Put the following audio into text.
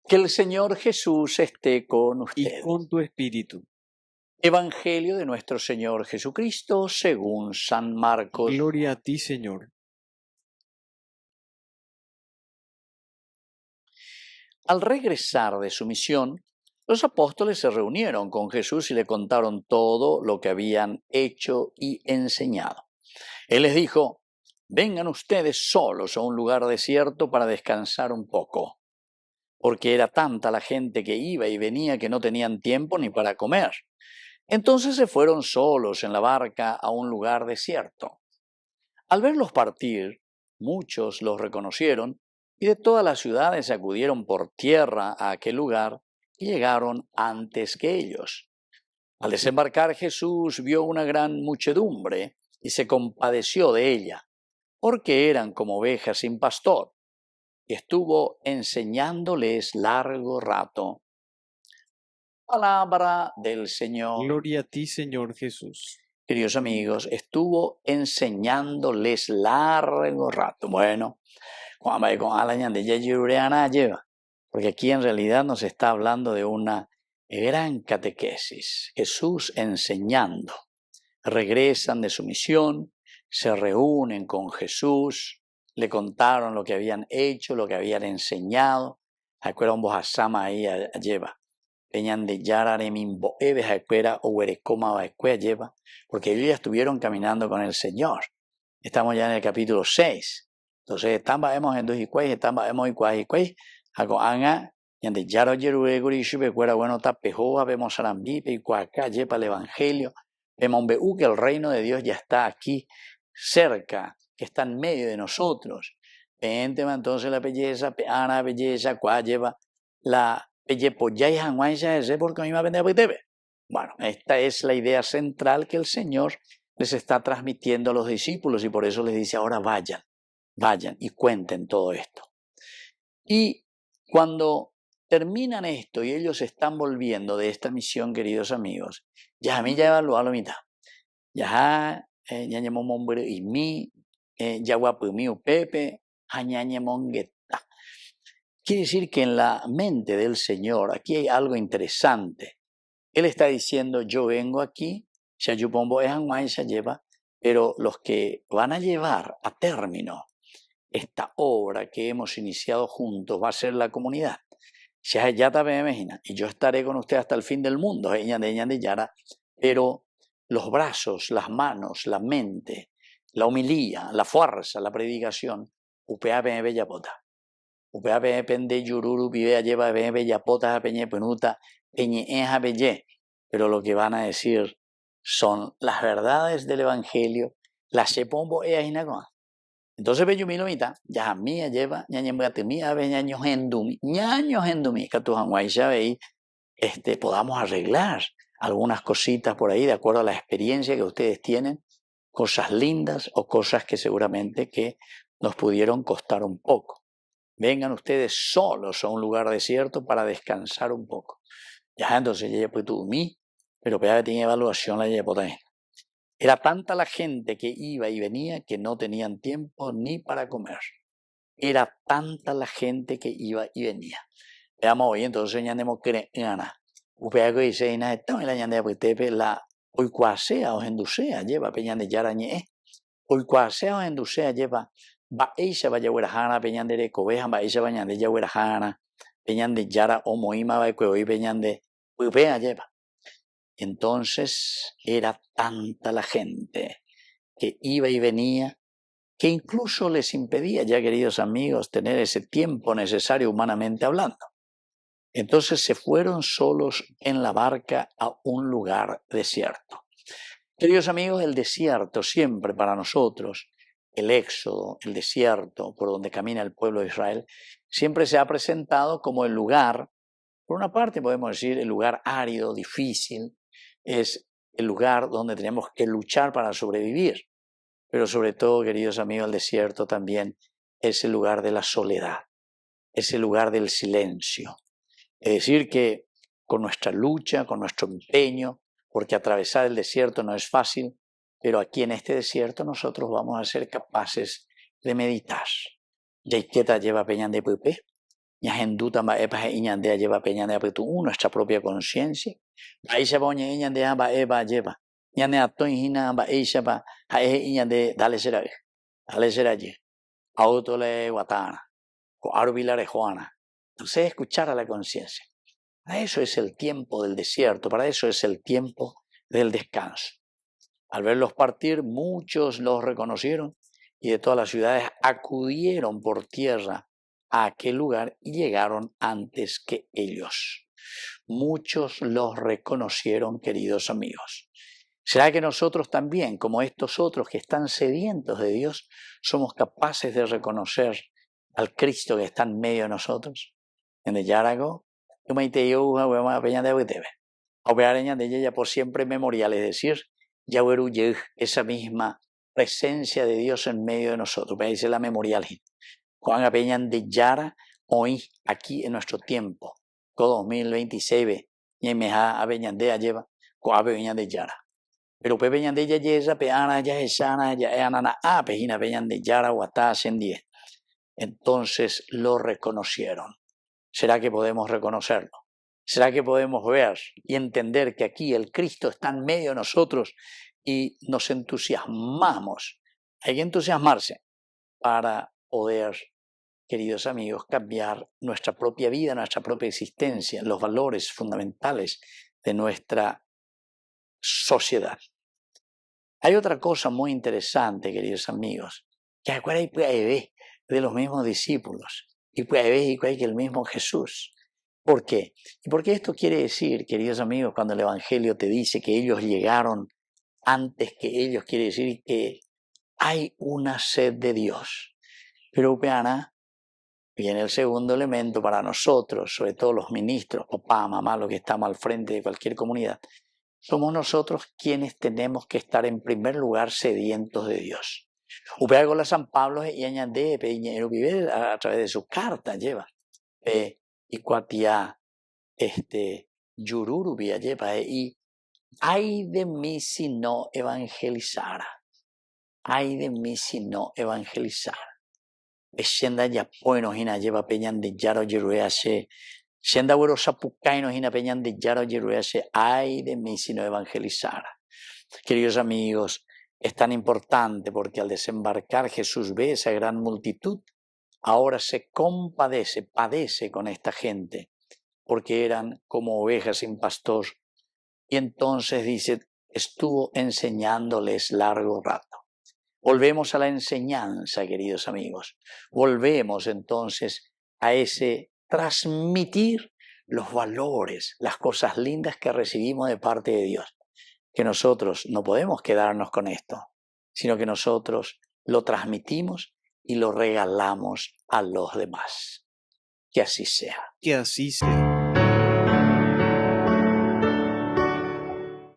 Que el Señor Jesús esté con y ustedes. con tu espíritu. Evangelio de nuestro Señor Jesucristo según San Marcos. Gloria a ti, Señor. Al regresar de su misión, los apóstoles se reunieron con Jesús y le contaron todo lo que habían hecho y enseñado. Él les dijo: vengan ustedes solos a un lugar desierto para descansar un poco, porque era tanta la gente que iba y venía que no tenían tiempo ni para comer. Entonces se fueron solos en la barca a un lugar desierto. Al verlos partir, muchos los reconocieron y de todas las ciudades acudieron por tierra a aquel lugar y llegaron antes que ellos. Al desembarcar, Jesús vio una gran muchedumbre y se compadeció de ella, porque eran como ovejas sin pastor, y estuvo enseñándoles largo rato. Palabra del Señor. Gloria a ti, Señor Jesús. Queridos amigos, estuvo enseñándoles largo rato. Bueno, porque aquí en realidad nos está hablando de una gran catequesis. Jesús enseñando. Regresan de su misión, se reúnen con Jesús, le contaron lo que habían hecho, lo que habían enseñado. Acuerdan vos asama ahí lleva. Peñan de Yararemin Boeves Acuera o Huerecoma lleva, porque ellos ya estuvieron caminando con el Señor. Estamos ya en el capítulo 6. Entonces, estamos en dos Icuay, estamos en Icuay, hago anga, y de Yaro Yerueguri, Shibecuera, bueno, Tapejoa, vemos Arambipe y Cuacá, lleva el Evangelio. Vemos que el reino de Dios ya está aquí cerca, que está en medio de nosotros. Entonces la belleza, Peana belleza, Cuá lleva la bueno, esta es la idea central que el Señor les está transmitiendo a los discípulos y por eso les dice: ahora vayan y cuenten todo esto. Y cuando terminan esto y ellos están volviendo de esta misión, queridos amigos, ya a mí ya evaluado la mitad. Ya ñañemon mombre y mi, ya guapumi pepe, añañemon gueta. Quiere decir que en la mente del Señor aquí hay algo interesante. Él está diciendo: yo vengo aquí, Shayupombo es se lleva, pero los que van a llevar a término esta obra que hemos iniciado juntos va a ser la comunidad. Y yo estaré con usted hasta el fin del mundo, pero los brazos, las manos, la mente, la homilía, la fuerza, la predicación, upea bella pota. Upea pende yururu pibea lleva bella pota peñe penuta peñe eja belle, pero lo que van a decir son las verdades del Evangelio, la sepombo ea inagoa. Entonces Beyumilomita, ya mía lleva, ñañemgatemía, ñaños endumi, catujanguaisha veí, podamos arreglar algunas cositas por ahí de acuerdo a la experiencia que ustedes tienen, cosas lindas o cosas que seguramente que nos pudieron costar un poco. Vengan ustedes solos a un lugar desierto para descansar un poco. Ya entonces ya pues tú mí, pero ya tiene evaluación la yapota. Era tanta la gente que iba y venía que no tenían tiempo ni para comer. Era tanta la gente que iba y venía. Veamos hoy entonces ya tenemos que ganar. Upeago y seina esto la ñande pues tepe la hoy cuasea o endusea lleva peñan de yarañe. Hoy cuasea o endusea lleva va ella vaya huerajana peñan de cobeja va ella bañan de ya huerajana peñan de yara o moima va hoy peñan de upea lleva. Entonces era tanta la gente que iba y venía que incluso les impedía, ya queridos amigos, tener ese tiempo necesario humanamente hablando. Entonces se fueron solos en la barca a un lugar desierto. Queridos amigos, el desierto siempre para nosotros, el éxodo, el desierto por donde camina el pueblo de Israel, siempre se ha presentado como el lugar, por una parte podemos decir el lugar árido, difícil, es el lugar donde tenemos que luchar para sobrevivir. Pero sobre todo, queridos amigos, el desierto también es el lugar de la soledad, es el lugar del silencio. Es decir, que con nuestra lucha, con nuestro empeño, porque atravesar el desierto no es fácil, pero aquí en este desierto nosotros vamos a ser capaces de meditar. Yaiqueta lleva peñan de pupe, ñahenduta mba'épa he'iñande ajévape ñande apytu'ũ nuestra propia conciencia. Mba'éichapa oñe'ẽ mba'épa ajépa. Ñane atõihína mba'éichapa ha'e he'i ñande dale cherajy. Autole guatána. Ko'árupi la rejuana. Entonces escuchar a la conciencia. Para eso es el tiempo del desierto, para eso es el tiempo del descanso. Al verlos partir, muchos los reconocieron y de todas las ciudades acudieron por tierra a aquel lugar y llegaron antes que ellos. Muchos los reconocieron, queridos amigos. ¿Será que nosotros también, como estos otros que están sedientos de Dios, somos capaces de reconocer al Cristo que está en medio de nosotros? En el Yárago, de ella por siempre memorial, es decir, esa misma presencia de Dios en medio de nosotros. Me dice la memorial. Juan Apeñan de Yara, hoy, aquí en nuestro tiempo, 2026, y me ha Apeñan de Ayeva, Coapeñan de Yara. Pero Pepeñan de Yayesa, Peana, Yaesana, Yaeanana, Peñan Peñan de Yara, Guatá, Sendie. Entonces lo reconocieron. ¿Será que podemos reconocerlo? ¿Será que podemos ver y entender que aquí el Cristo está en medio de nosotros y nos entusiasmamos? Hay que entusiasmarse para poder, queridos amigos, cambiar nuestra propia vida, nuestra propia existencia, los valores fundamentales de nuestra sociedad. Hay otra cosa muy interesante, queridos amigos, que acuérdense de los mismos discípulos y que el mismo Jesús. ¿Por qué? Y porque esto quiere decir, queridos amigos, cuando el Evangelio te dice que ellos llegaron antes que ellos, quiere decir que hay una sed de Dios. Pero viene el segundo elemento para nosotros, sobre todo los ministros, papá, mamá, los que estamos al frente de cualquier comunidad. Somos nosotros quienes tenemos que estar en primer lugar sedientos de Dios. Con San Pablo y añade a través de sus cartas lleva. Y cuatia yururu lleva y ay de mí si no evangelizara. Ay de mí si no evangelizara. Shenda ya bueno hina lleva peñan de yaro yeruease. Shenda güero sapucaino hina peñan de yaro yeruease. Ay de mí si no evangelizara. Queridos amigos, es tan importante porque al desembarcar Jesús ve esa gran multitud. Ahora se compadece, padece con esta gente, porque eran como ovejas sin pastor. Y entonces dice, estuvo enseñándoles largo rato. Volvemos a la enseñanza, queridos amigos. Volvemos entonces a ese transmitir los valores, las cosas lindas que recibimos de parte de Dios. Que nosotros no podemos quedarnos con esto, sino que nosotros lo transmitimos y lo regalamos a los demás. Que así sea. Que así sea.